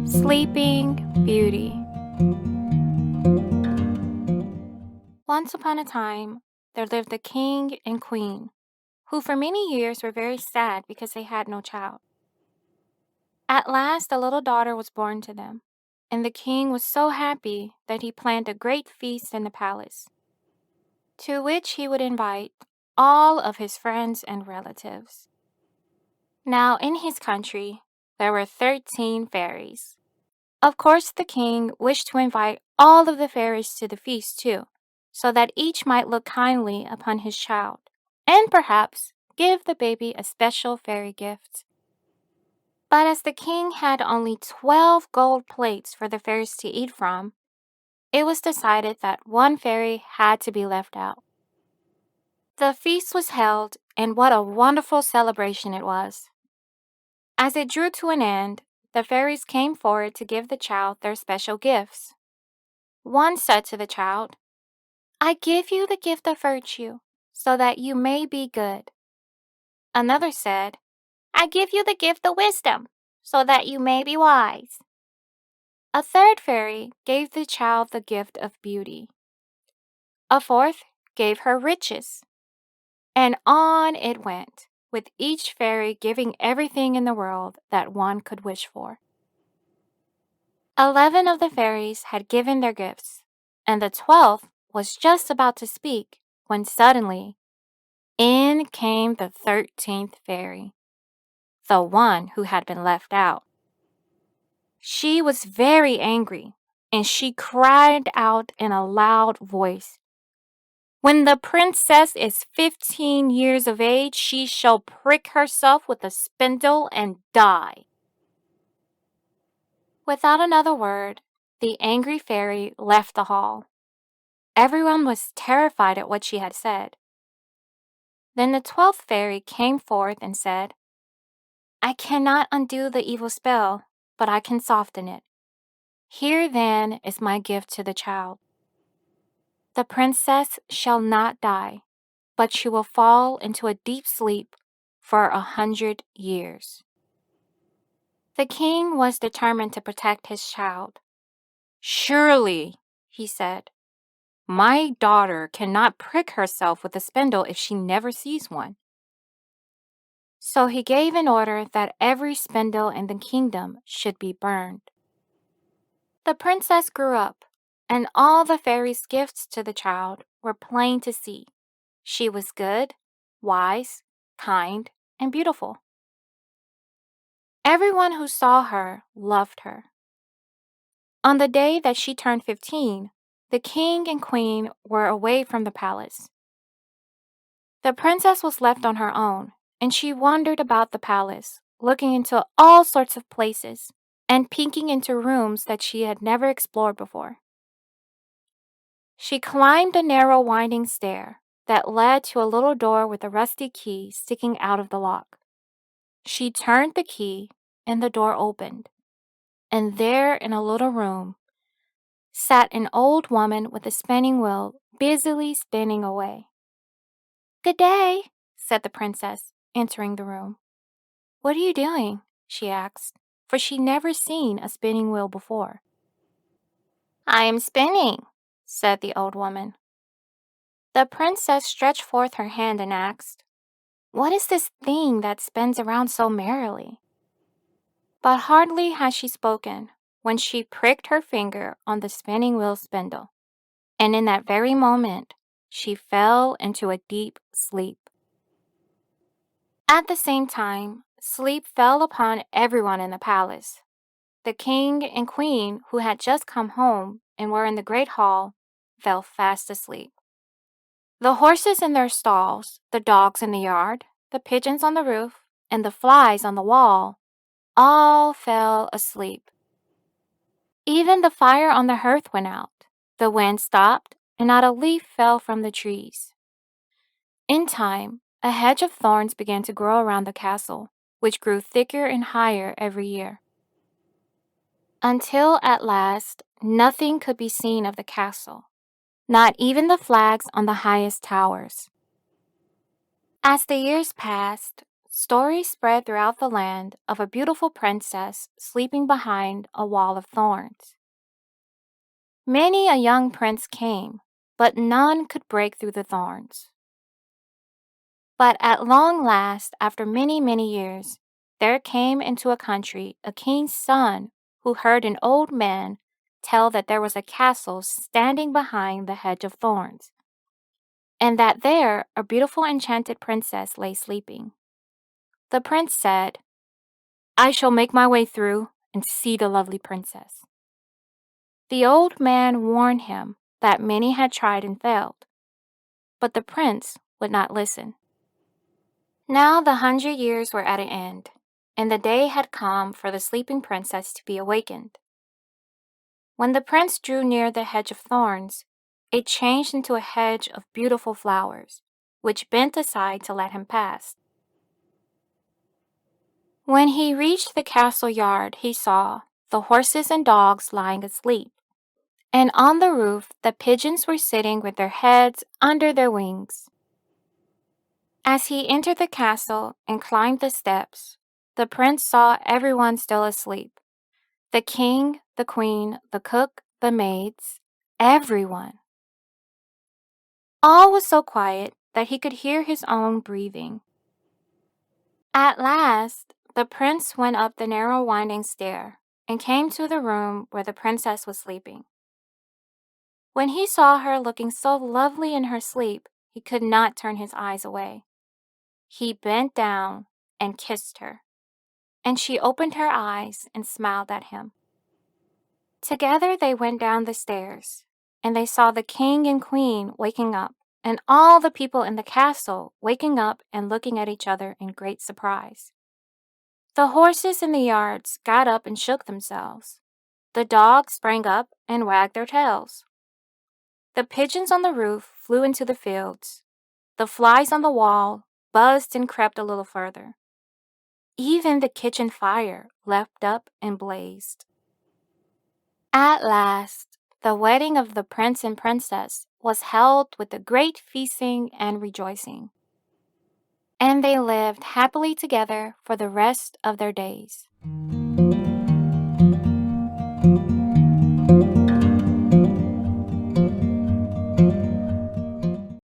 Sleeping Beauty. Once upon a time, there lived a king and queen who for many years were very sad because they had no child. At last, a little daughter was born to them, and the king was so happy that he planned a great feast in the palace, to which he would invite all of his friends and relatives. Now, in his country, there were 13 fairies. Of course, the king wished to invite all of the fairies to the feast too, so that each might look kindly upon his child, and perhaps give the baby a special fairy gift. But as the king had only 12 gold plates for the fairies to eat from, it was decided that one fairy had to be left out. The feast was held, and what a wonderful celebration it was. As it drew to an end, the fairies came forward to give the child their special gifts. One said to the child, "I give you the gift of virtue, so that you may be good." Another said, "I give you the gift of wisdom, so that you may be wise." A third fairy gave the child the gift of beauty. A fourth gave her riches. And on it went, with each fairy giving everything in the world that one could wish for. 11 of the fairies had given their gifts, and the 12th was just about to speak when suddenly in came the 13th fairy, the one who had been left out. She was very angry, and she cried out in a loud voice, "When the princess is 15 years of age, she shall prick herself with a spindle and die." Without another word, the angry fairy left the hall. Everyone was terrified at what she had said. Then the 12th fairy came forth and said, "I cannot undo the evil spell, but I can soften it. Here then is my gift to the child. The princess shall not die, but she will fall into a deep sleep for 100 years." The king was determined to protect his child. "Surely," he said, "my daughter cannot prick herself with a spindle if she never sees one." So he gave an order that every spindle in the kingdom should be burned. The princess grew up, and all the fairies' gifts to the child were plain to see. She was good, wise, kind, and beautiful. Everyone who saw her loved her. On the day that she turned 15, the king and queen were away from the palace. The princess was left on her own, and she wandered about the palace, looking into all sorts of places and peeking into rooms that she had never explored before. She climbed a narrow winding stair that led to a little door with a rusty key sticking out of the lock. She turned the key, and the door opened, and there in a little room sat an old woman with a spinning wheel busily spinning away. "Good day," said the princess, entering the room. "What are you doing?" she asked, for she'd never seen a spinning wheel before. "I am spinning," said the old woman. The princess stretched forth her hand and asked, "What is this thing that spins around so merrily?" But hardly had she spoken when she pricked her finger on the spinning wheel spindle, and in that very moment she fell into a deep sleep. At the same time, sleep fell upon everyone in the palace. The king and queen, who had just come home and were in the great hall, fell fast asleep. The horses in their stalls, the dogs in the yard, the pigeons on the roof, and the flies on the wall all fell asleep. Even the fire on the hearth went out. The wind stopped, and not a leaf fell from the trees. In time, a hedge of thorns began to grow around the castle, which grew thicker and higher every year, until at last nothing could be seen of the castle, not even the flags on the highest towers. As the years passed, stories spread throughout the land of a beautiful princess sleeping behind a wall of thorns. Many a young prince came, but none could break through the thorns. But at long last, after many, many years, there came into a country a king's son who heard an old man tell that there was a castle standing behind the hedge of thorns, and that there a beautiful enchanted princess lay sleeping. The prince said, "I shall make my way through and see the lovely princess." The old man warned him that many had tried and failed, but the prince would not listen. Now the 100 years were at an end, and the day had come for the sleeping princess to be awakened. When the prince drew near the hedge of thorns, it changed into a hedge of beautiful flowers, which bent aside to let him pass. When he reached the castle yard, he saw the horses and dogs lying asleep, and on the roof the pigeons were sitting with their heads under their wings. As he entered the castle and climbed the steps, the prince saw everyone still asleep. The king, the queen, the cook, the maids, everyone. All was so quiet that he could hear his own breathing. At last, the prince went up the narrow winding stair and came to the room where the princess was sleeping. When he saw her looking so lovely in her sleep, he could not turn his eyes away. He bent down and kissed her, and she opened her eyes and smiled at him. Together they went down the stairs, and they saw the king and queen waking up, and all the people in the castle waking up and looking at each other in great surprise. The horses in the yards got up and shook themselves. The dogs sprang up and wagged their tails. The pigeons on the roof flew into the fields. The flies on the wall buzzed and crept a little further. Even the kitchen fire leapt up and blazed. At last, the wedding of the prince and princess was held with a great feasting and rejoicing, and they lived happily together for the rest of their days.